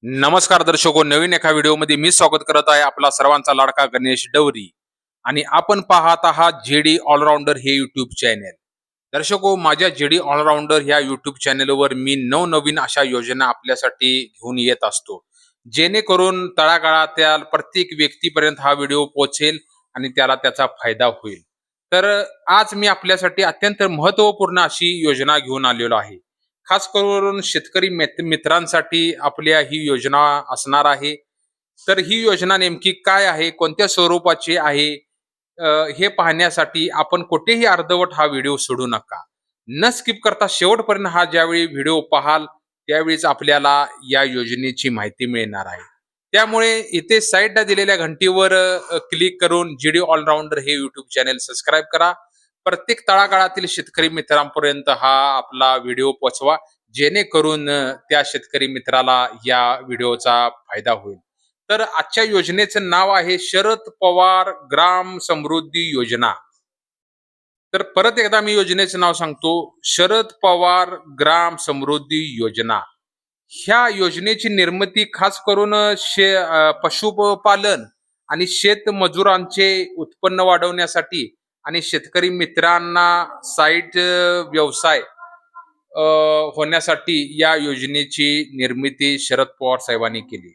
नमस्कार दर्शको, नवीन एका व्हिडिओमध्ये मी स्वागत करत आहे आपला सर्वांचा लाडका गणेश डवरी. आणि आपण पाहत आहात जेडी ऑलराऊंडर हे युट्यूब चॅनेल. दर्शको, माझ्या जेडी ऑलराऊंडर ह्या युट्यूब चॅनेलवर मी नवनवीन अशा योजना आपल्यासाठी घेऊन येत असतो, जेणेकरून तळागाळातील प्रत्येक व्यक्तीपर्यंत हा व्हिडिओ पोहोचेल आणि त्याला त्याचा फायदा होईल. तर आज मी आपल्यासाठी अत्यंत महत्त्वपूर्ण अशी योजना घेऊन आलेलो आहे. खास करून शेतकरी मित्रांसाठी आपल्या ही योजना असणार आहे. तर ही योजना नेमकी काय आहे, कोणत्या स्वरूपाची आहे, हे पाहण्यासाठी आपण कुठेही अर्धवट हा व्हिडिओ सोडू नका. न स्किप करता शेवटपर्यंत हा ज्यावेळी व्हिडिओ पाहाल, त्यावेळीच आपल्याला या योजनेची माहिती मिळणार आहे. त्यामुळे इथे साईडला दिलेल्या घंटीवर क्लिक करून जीडी ऑलराऊंडर हे युट्यूब चॅनेल सबस्क्राईब करा. प्रत्येक तळागाळातील शेतकरी मित्रांपर्यंत हा आपला व्हिडिओ पोहोचवा, जेणेकरून त्या शेतकरी मित्राला या व्हिडिओचा फायदा होईल. तर आजच्या योजनेचं नाव आहे शरद पवार ग्राम समृद्धी योजना. तर परत एकदा मी योजनेचं नाव सांगतो, शरद पवार ग्राम समृद्धी योजना. ह्या योजनेची निर्मिती खास करून पशुपालन आणि शेतमजुरांचे उत्पन्न वाढवण्यासाठी आणि शेतकरी मित्रांना साईट व्यवसाय होण्यासाठी या योजनेची निर्मिती शरद पवार साहेबांनी केली.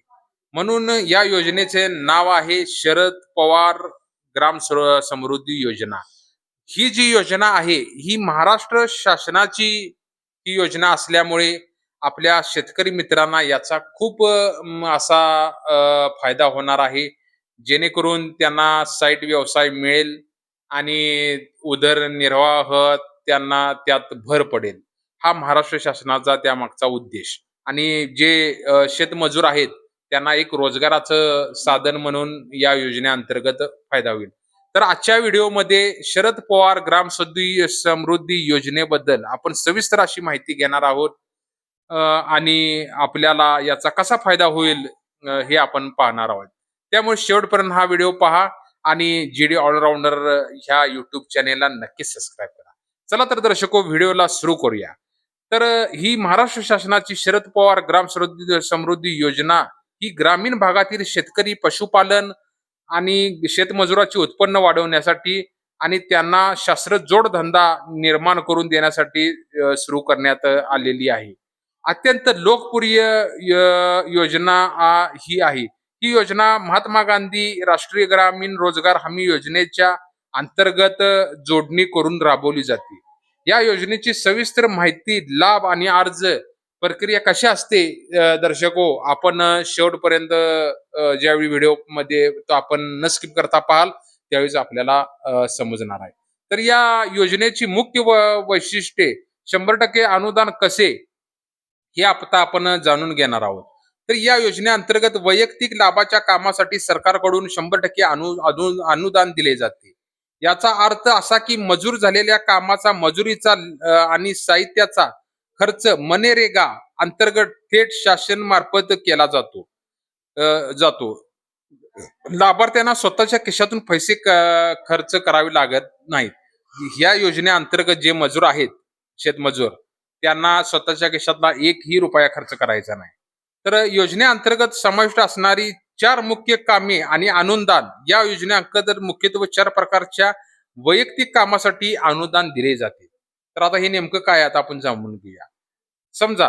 म्हणून या योजनेचे नाव आहे शरद पवार ग्राम समृद्धी योजना. ही जी योजना आहे ही महाराष्ट्र शासनाची ही योजना असल्यामुळे आपल्या शेतकरी मित्रांना याचा खूप असा फायदा होणार आहे, जेणेकरून त्यांना साईट व्यवसाय मिळेल आणि उदरनिर्वाह त्यांना त्यात भर पडेल. हा महाराष्ट्र शासनाचा त्यामागचा उद्देश. आणि जे शेतमजूर आहेत त्यांना एक रोजगाराचं साधन म्हणून या योजनेअंतर्गत फायदा होईल. तर आजच्या व्हिडिओमध्ये शरद पवार ग्राम समृद्धी योजनेबद्दल आपण सविस्तर अशी माहिती घेणार आहोत. आणि आपल्याला याचा कसा फायदा होईल हे आपण पाहणार आहोत. त्यामुळे शेवटपर्यंत हा व्हिडिओ पहा आणि जीडी ऑलराऊंडर ह्या युट्यूब चॅनेलला नक्कीच सबस्क्राईब करा. चला तर दर्शको, व्हिडिओला सुरू करूया. तर ही महाराष्ट्र शासनाची शरद पवार ग्राम समृद्धी योजना ही ग्रामीण भागातील शेतकरी पशुपालन आणि शेतमजुराचे उत्पन्न वाढवण्यासाठी आणि त्यांना शास्त्र जोडधंदा निर्माण करून देण्यासाठी सुरू करण्यात आलेली आहे. अत्यंत लोकप्रिय योजना ही आहे. ही योजना महात्मा गांधी राष्ट्रीय ग्रामीण रोजगार हमी योजनेच्या अंतर्गत जोडणी करून राबवली जाते. या योजनेची सविस्तर माहिती, लाभ आणि अर्ज प्रक्रिया कशी असते दर्शको, आपण शेवटपर्यंत ज्यावेळी व्हिडिओ मध्ये तो आपण न स्किप करता पाहाल त्यावेळेस आपल्याला समजणार आहे. तर या योजनेची मुख्य वैशिष्ट्ये, 100% अनुदान कसे, हे आता आपण जाणून घेणार आहोत. तर या योजनेअंतर्गत वैयक्तिक लाभाच्या कामासाठी सरकारकडून 100% अनुदान दिले जाते. याचा अर्थ असा की मजूर झालेल्या कामाचा मजुरीचा आणि साहित्याचा खर्च मनरेगा अंतर्गत थेट शासन मार्फत केला जातो. लाभार्थ्यांना स्वतःच्या खिशातून पैसे खर्च करावे लागत नाहीत. या योजनेअंतर्गत जे मजूर आहेत, शेतमजूर, त्यांना स्वतःच्या खिशातला एकही रुपया खर्च करायचा नाही. तर योजनेअंतर्गत समाविष्ट असणारी 4 मुख्य कामे आणि अनुदान. या योजनेअंतर्गत मुख्यत्वे 4 प्रकारच्या वैयक्तिक कामासाठी अनुदान दिले जाते. तर आता हे नेमकं काय आता आपण जाणून घेऊया. समजा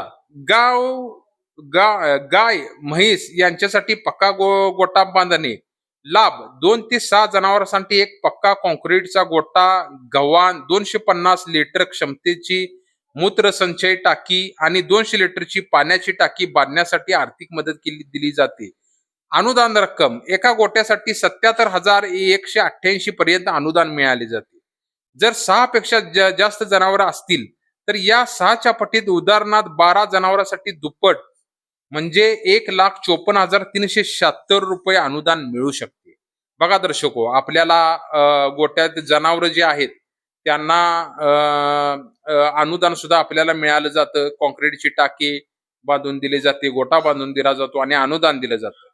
गाय म्हैस यांच्यासाठी पक्का गोठा बांधणे. लाभ 2 ते 6 जनावरांसाठी एक पक्का कॉन्क्रीटचा गोठा, गव्हाण, 250 लिटर क्षमतेची मूत्रसंचय टाकी आणि 200 लिटरची पाण्याची टाकी बांधण्यासाठी आर्थिक मदत दिली जाते. अनुदान रक्कम एका गोट्यासाठी 77,188 पर्यंत अनुदान मिळाले जाते. जर 6 पेक्षा जास्त जनावर असतील तर या 6च्या पटीत, उदाहरणार्थ 12 जनावरांसाठी दुप्पट म्हणजे 1,54,376 रुपये अनुदान मिळू शकते. बघा दर्शको, आपल्याला गोट्यात जनावर जे आहेत त्यांना अनुदान सुद्धा आपल्याला मिळालं जातं. कॉन्क्रीटची टाकी बांधून दिली जाते, गोठा बांधून दिला जातो आणि अनुदान दिलं जातं.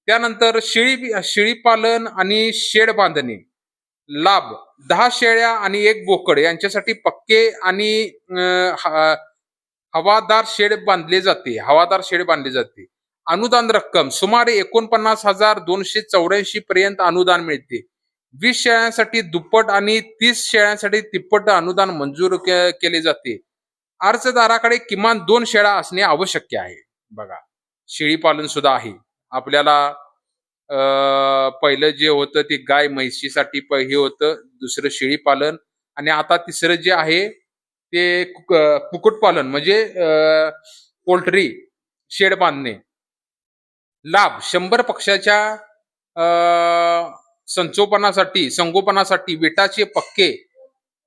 त्यानंतर शेळी पालन आणि शेड बांधणे. लाभ 10 शेळ्या आणि 1 बोकड यांच्यासाठी पक्के आणि हवादार शेड बांधले जाते. अनुदान रक्कम सुमारे 49,284 पर्यंत अनुदान मिळते. 20 शेळ्यांसाठी दुप्पट आणि 30 शेळ्यांसाठी तिप्पट अनुदान मंजूर केले जाते. अर्जदाराकडे किमान 2 शेळ्या असणे आवश्यक आहे. बघा, शेळी पालन सुद्धा आहे. आपल्याला पहिलं जे होतं ते गाय म्हैशीसाठी हे होतं, दुसरं शेळी पालन आणि आता तिसरं जे आहे ते कुक्कुटपालन म्हणजे पोल्ट्री शेड बांधणे. लाभ 100 पक्षाच्या संगोपनासाठी विटाचे पक्के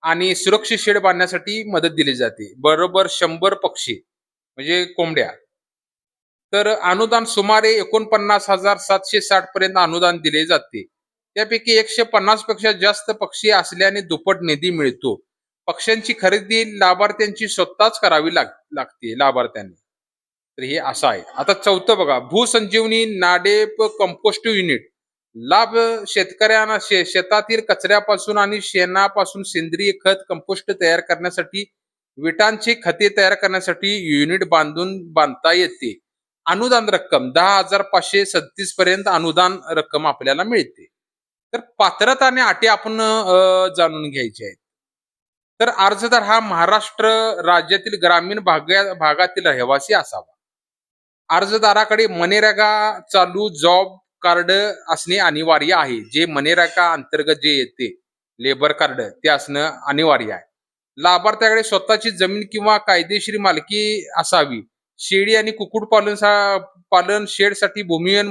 आणि सुरक्षित शेड बांधण्यासाठी मदत दिली जाते. बरोबर 100 पक्षी म्हणजे कोंबड्या. तर अनुदान सुमारे 49,760 पर्यंत अनुदान दिले जाते. त्यापैकी 150 पेक्षा जास्त पक्षी असल्याने दुप्पट निधी मिळतो. पक्ष्यांची खरेदी लाभार्थ्यांची स्वतःच करावी लागते लाभार्थ्यांनी. तर हे असं आहे. आता चौथं बघा, भूसंजीवनी नाडेप कंपोस्ट युनिट. लाभ शेतकऱ्यांना शेतातील कचऱ्यापासून आणि शेणापासून सेंद्रिय खत कंपोस्ट तयार करण्यासाठी विटांची खते तयार करण्यासाठी युनिट बांधता येते. अनुदान रक्कम 10,537 पर्यंत अनुदान रक्कम आपल्याला मिळते. तर पात्रता आणि अटी आपण जाणून घ्यायचे आहेत. तर अर्जदार हा महाराष्ट्र राज्यातील ग्रामीण भागातील रहिवासी असावा. अर्जदाराकडे मनरेगा चालू जॉब कार्ड असणे अनिवार्य आहे. जे मनरेगा अंतर्गत जे येते लेबर कार्ड ते असणं अनिवार्य आहे. लाभार्थ्याकडे स्वतःची जमीन किंवा कायदेशीर मालकी असावी. शेळी आणि पालन शेडसाठी भूमिहीन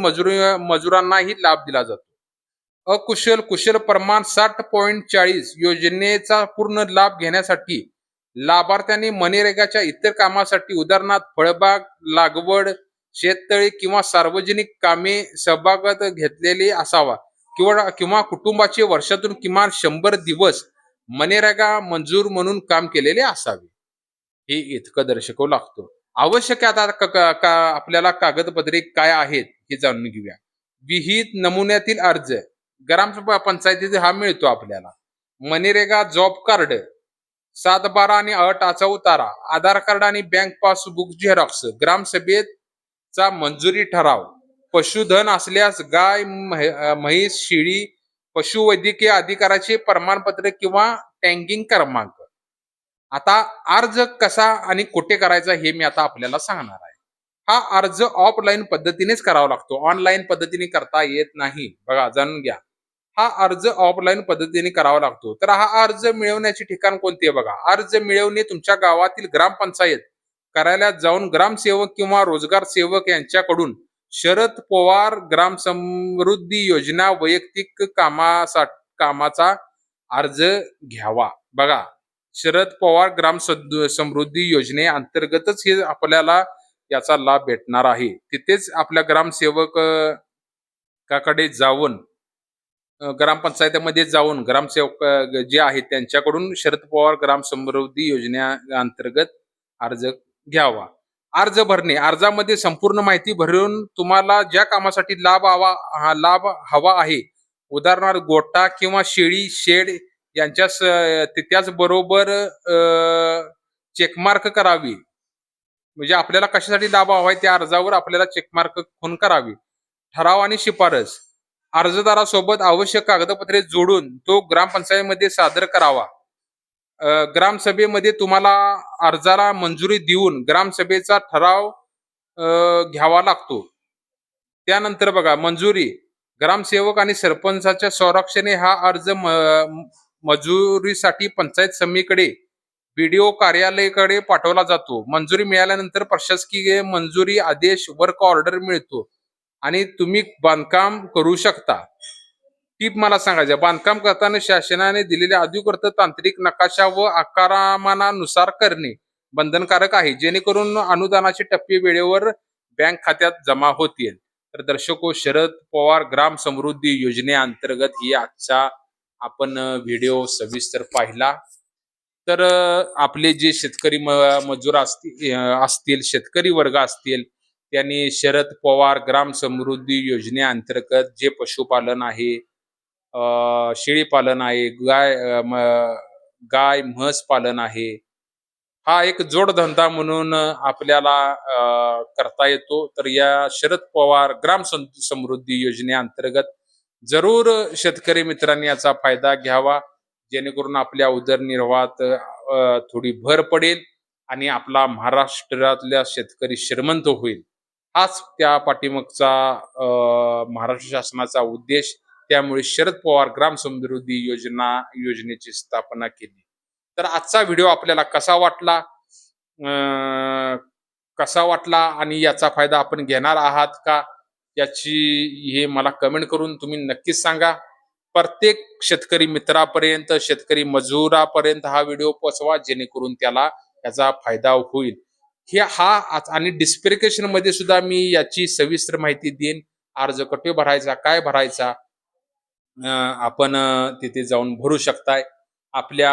मजुरांनाही लाभ दिला जातो. कुशल प्रमाण 60.40 योजनेचा पूर्ण लाभ घेण्यासाठी लाभार्थ्यांनी मनरेगाच्या इतर कामासाठी उदाहरणार्थ फळबाग लागवड शेततळे किंवा सार्वजनिक कामे सहभागात घेतलेले असावा किंवा कुटुंबाचे वर्षातून किमान 100 दिवस मनरेगा मंजूर म्हणून काम केलेले असावे. हे इतकं दर्शकावं लागतो. आवश्यक आता आपल्याला कागदपत्रे काय आहेत हे जाणून घेऊया. विहित नमुन्यातील अर्ज ग्रामपंचायतीचा हा मिळतो आपल्याला. मनरेगा जॉब कार्ड 7/12 आणि 8चा उतारा, आधार कार्ड आणि बँक पासबुक झेरॉक्स, ग्रामसभेचा मंजुरी ठराव, पशुधन असल्यास गाय म्हैस शेळी पशुवैद्यकीय अधिकाराचे प्रमाणपत्र किंवा टँगिंग क्रमांक. आता अर्ज कसा आणि कुठे करायचा हे मी आता आपल्याला सांगणार आहे. हा अर्ज ऑफलाईन पद्धतीनेच करावा लागतो, ऑनलाईन पद्धतीने करता येत नाही. बघा, जाणून घ्या. हा अर्ज ऑफलाईन पद्धतीने करावा लागतो. तर हा अर्ज मिळवण्याचे ठिकाण कोणते बघा. अर्ज मिळवणे तुमच्या गावातील ग्रामपंचायत कार्यालयात जाऊन ग्रामसेवक किंवा रोजगार सेवक यांच्याकडून शरद पवार ग्राम समृद्धी योजना वैयक्तिक कामाचा अर्ज घ्यावा. बघा, शरद पवार ग्राम समृद्धी योजनेअंतर्गतच हे आपल्याला याचा लाभ भेटणार आहे. तिथेच आपल्या ग्रामसेवक काकडे जाऊन ग्रामपंचायतीमध्ये जाऊन ग्रामसेवक जे आहेत त्यांच्याकडून शरद पवार ग्राम समृद्धी योजनेअंतर्गत अर्ज घ्यावा. अर्ज भरणे. अर्जामध्ये संपूर्ण माहिती भरून तुम्हाला ज्या कामासाठी लाभ हवा आहे, उदाहरणार्थ गोठा किंवा शेळी शेड यांच्या त्याचबरोबर चेकमार्क करावी. म्हणजे आपल्याला कशासाठी लाभ हवा आहे त्या अर्जावर आपल्याला चेकमार्क खून करावी. ठराव आणि शिफारस. अर्जदारासोबत आवश्यक कागदपत्रे जोडून तो ग्रामपंचायतीमध्ये सादर करावा. ग्रामसभेमध्ये तुम्हाला अर्जाला मंजुरी देऊन ग्रामसभेचा ठराव घ्यावा लागतो. त्यानंतर बघा, मंजुरी. ग्रामसेवक आणि सरपंचाच्या स्वाक्षरीने हा अर्ज मंजुरीसाठी पंचायत समितीकडे बीडीओ कार्यालयाकडे पाठवला जातो. मंजुरी मिळाल्यानंतर प्रशासकीय मंजुरी आदेश वर्क ऑर्डर मिळतो आणि तुम्ही बांधकाम करू शकता. टीप मला सांगायचं, बांधकाम करताना शासनाने दिलेल्या अधिकृत तांत्रिक नकाशा व आकारमानानुसार करणे बंधनकारक आहे, जेणेकरून अनुदानाचे टप्पे वेळेवर बँक खात्यात जमा होतील. तर दर्शको, शरद पवार ग्राम समृद्धी योजनेअंतर्गत ही आजचा आपण व्हिडिओ सविस्तर पाहिला. तर आपले जे शेतकरी मजूर असतील शेतकरी वर्ग असतील त्यांनी शरद पवार ग्राम समृद्धी योजनेअंतर्गत जे पशुपालन आहे, शेळी पालन आहे, गाय म्हस पालन आहे, हा एक जोडधंदा म्हणून आपल्याला करता येतो. तर या शरद पवार समृद्धी योजनेअंतर्गत जरूर शेतकरी मित्रांनी याचा फायदा घ्यावा. जेणेकरून आपल्या उदरनिर्वाहात थोडी भर पडेल आणि आपला महाराष्ट्रातल्या शेतकरी श्रीमंत होईल. हाच त्या पाठीमागचा महाराष्ट्र शासनाचा उद्देश. त्यामुळे शरद पवार समृद्धी योजनेची स्थापना केली. तर आजचा व्हिडिओ आपल्याला अ, कसा वाटला आणि याचा फायदा आपण घेणार आहात का? याची हे मला कमेंट करून तुम्ही नक्कीच सांगा. प्रत्येक शेतकरी मित्रापर्यंत, शेतकरी मजुरापर्यंत हा व्हिडिओ पोहोचवा, जेणेकरून त्याला याचा फायदा होईल. आणि डिस्क्रिप्शन मध्ये सुद्धा मी याची सविस्तर माहिती देईन. अर्ज कुठे भरायचा, काय भरायचा, आपण तिथे जाऊन भरू शकताय. आपल्या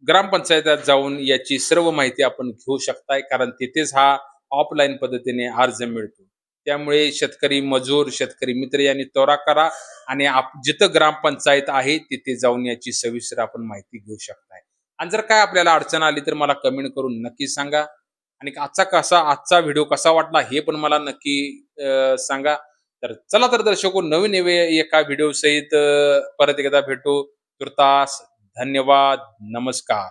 ग्रामपंचायतात जाऊन याची सर्व माहिती आपण घेऊ शकताय, कारण तिथेच हा ऑफलाईन पद्धतीने अर्ज मिळतो. त्यामुळे शेतकरी मजूर, शेतकरी मित्र यांनी त्वरा करा आणि जिथं ग्रामपंचायत आहे तिथे जाऊन याची सविस्तर आपण माहिती घेऊ शकताय. आणि जर काय आपल्याला अडचण आली तर मला कमेंट करून नक्की सांगा. आणि आजचा व्हिडिओ कसा वाटला हे पण मला नक्की सांगा. तर चला तर दर्शको, नवीन एका व्हिडिओ सहित परत एकदा भेटू. तुर्तास धन्यवाद. नमस्कार.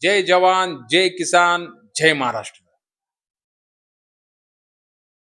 जय जवान, जय किसान, जय महाराष्ट्र.